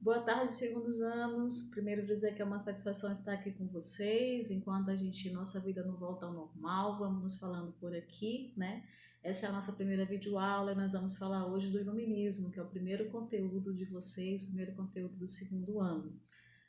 Boa tarde, segundos anos. Primeiro dizer que é uma satisfação estar aqui com vocês, enquanto nossa vida não volta ao normal, vamos nos falando por aqui, né? Essa é a nossa primeira videoaula e nós vamos falar hoje do iluminismo, que é o primeiro conteúdo de vocês, o primeiro conteúdo do segundo ano.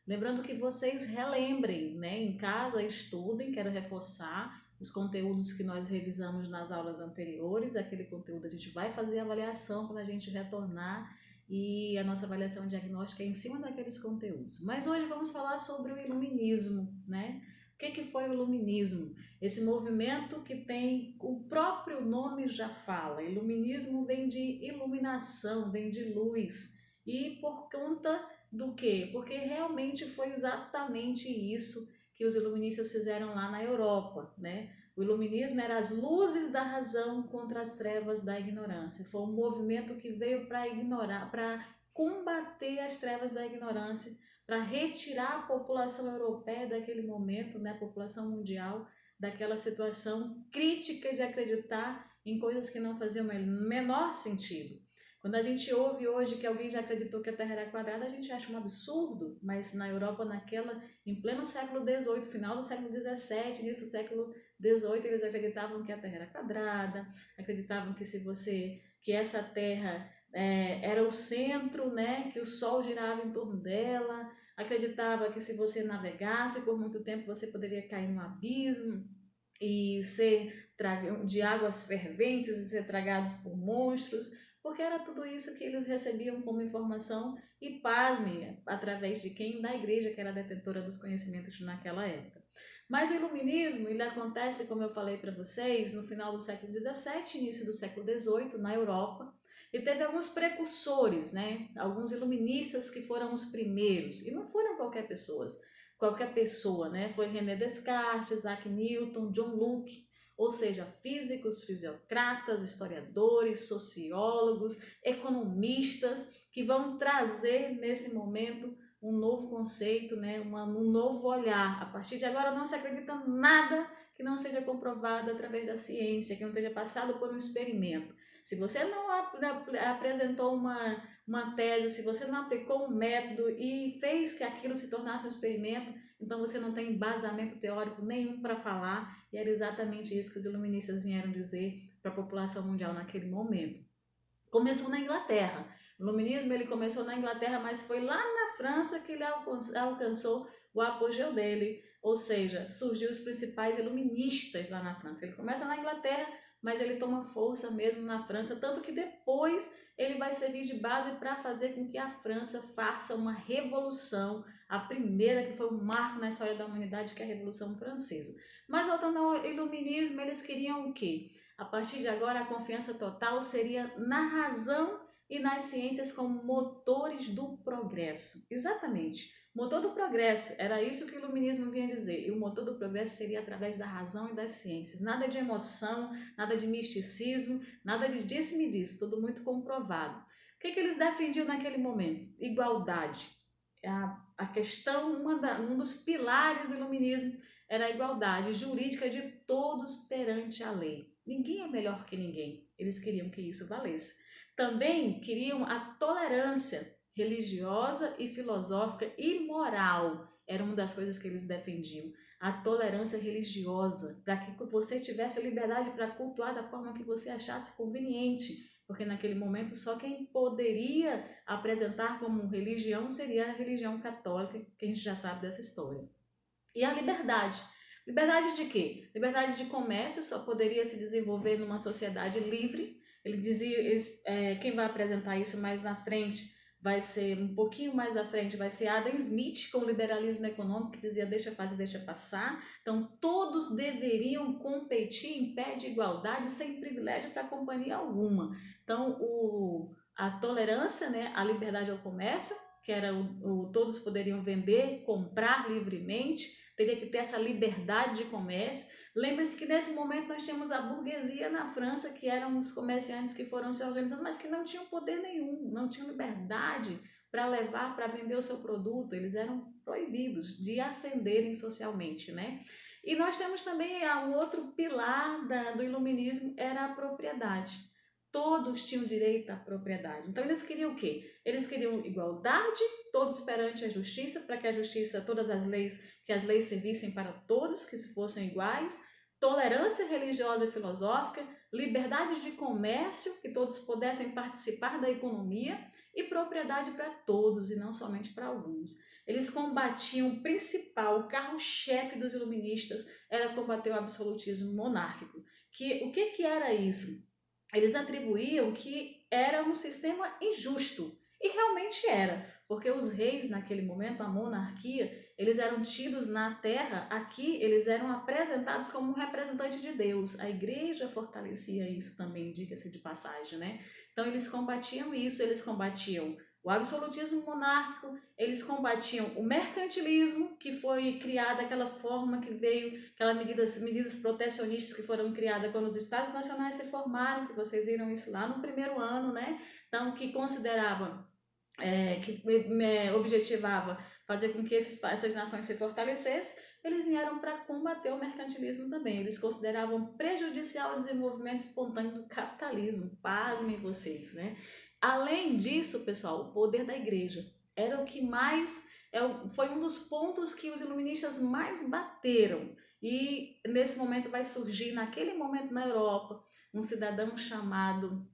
Lembrando que vocês relembrem, né? Em casa estudem, quero reforçar os conteúdos que nós revisamos nas aulas anteriores, aquele conteúdo a gente vai fazer avaliação quando a gente retornar e a nossa avaliação diagnóstica é em cima daqueles conteúdos. Mas hoje vamos falar sobre o iluminismo, né? O que foi o iluminismo? Esse movimento que tem, o próprio nome já fala, iluminismo vem de iluminação, vem de luz, e por conta do quê? Porque realmente foi exatamente isso que os iluministas fizeram lá na Europa, né? O iluminismo era as luzes da razão contra as trevas da ignorância. Foi um movimento que veio para ignorar, para combater as trevas da ignorância, para retirar a população europeia daquele momento, né, a população mundial, daquela situação crítica de acreditar em coisas que não faziam o menor sentido. Quando a gente ouve hoje que alguém já acreditou que a Terra era quadrada, a gente acha um absurdo, mas na Europa, em pleno século XVIII, final do século XVII, início do século XVIII, eles acreditavam que a Terra era quadrada, acreditavam que essa Terra era o centro, né, que o Sol girava em torno dela, acreditava que se você navegasse por muito tempo, você poderia cair num abismo e ser de águas ferventes e ser tragados por monstros, porque era tudo isso que eles recebiam como informação e pasmem, através de quem? Da igreja, que era detentora dos conhecimentos naquela época. Mas o iluminismo, ele acontece, como eu falei para vocês, no final do século XVII, início do século XVIII, na Europa, e teve alguns precursores, né? Alguns iluministas que foram os primeiros, e não foram qualquer pessoa, né? Foi René Descartes, Isaac Newton, John Locke, ou seja, físicos, fisiocratas, historiadores, sociólogos, economistas, que vão trazer nesse momento um novo conceito, né? Um novo olhar. A partir de agora não se acredita nada que não seja comprovado através da ciência, que não esteja passado por um experimento. Se você não apresentou uma tese, se você não aplicou um método e fez que aquilo se tornasse um experimento, então você não tem embasamento teórico nenhum para falar, e era exatamente isso que os iluministas vieram dizer para a população mundial naquele momento. Começou na Inglaterra. O iluminismo ele começou na Inglaterra, mas foi lá na França que ele alcançou o apogeu dele, ou seja, surgiu os principais iluministas lá na França. Ele começa na Inglaterra, mas ele toma força mesmo na França, tanto que depois ele vai servir de base para fazer com que a França faça uma revolução, a primeira que foi um marco na história da humanidade, que é a Revolução Francesa. Mas voltando ao iluminismo, eles queriam o quê? A partir de agora, a confiança total seria na razão e nas ciências como motores do progresso. Exatamente. Motor do progresso, era isso que o iluminismo vinha dizer. E o motor do progresso seria através da razão e das ciências. Nada de emoção, nada de misticismo, nada de disse-me disse, tudo muito comprovado. O que eles defendiam naquele momento? Igualdade. A questão, um dos pilares do iluminismo era a igualdade jurídica de todos perante a lei. Ninguém é melhor que ninguém. Eles queriam que isso valesse. Também queriam a tolerância religiosa e filosófica e moral. Era uma das coisas que eles defendiam. A tolerância religiosa, para que você tivesse liberdade para cultuar da forma que você achasse conveniente. Porque naquele momento só quem poderia apresentar como religião seria a religião católica, que a gente já sabe dessa história. E a liberdade. Liberdade de quê? Liberdade de comércio só poderia se desenvolver numa sociedade livre. Ele dizia, quem vai apresentar isso mais na frente vai ser, um pouquinho mais à frente, vai ser Adam Smith com o liberalismo econômico, que dizia deixa fazer, deixa passar. Então, todos deveriam competir em pé de igualdade, sem privilégio para companhia alguma. Então, a tolerância, né, a liberdade ao comércio, que era todos poderiam vender, comprar livremente, teria que ter essa liberdade de comércio. Lembre-se que nesse momento nós tínhamos a burguesia na França, que eram os comerciantes que foram se organizando, mas que não tinham poder nenhum, não tinham liberdade para levar, para vender o seu produto, eles eram proibidos de ascenderem socialmente, né? E nós temos também um outro pilar do iluminismo, era a propriedade. todos tinham direito à propriedade. Então eles queriam o quê? Eles queriam igualdade, todos perante a justiça, para que a justiça, todas as leis, que as leis servissem para todos, que fossem iguais, tolerância religiosa e filosófica, liberdade de comércio, que todos pudessem participar da economia, e propriedade para todos e não somente para alguns. Eles combatiam o principal, o carro-chefe dos iluministas era combater o absolutismo monárquico. O que era isso? Eles atribuíam que era um sistema injusto, e realmente era, porque os reis naquele momento, a monarquia, eles eram tidos na terra, aqui eles eram apresentados como um representante de Deus. A igreja fortalecia isso também, diga-se de passagem, né? Então eles combatiam isso, eles combatiam o absolutismo monárquico, eles combatiam o mercantilismo, que foi criado daquela forma que veio, aquelas medidas protecionistas que foram criadas quando os Estados Nacionais se formaram, que vocês viram isso lá no primeiro ano, né? Então, que considerava, que objetivava fazer com que essas nações se fortalecessem, eles vieram para combater o mercantilismo também. Eles consideravam prejudicial o desenvolvimento espontâneo do capitalismo. Pasmem vocês, né? Além disso, pessoal, o poder da igreja era o que mais, foi um dos pontos que os iluministas mais bateram. E nesse momento vai surgir, naquele momento na Europa, um cidadão chamado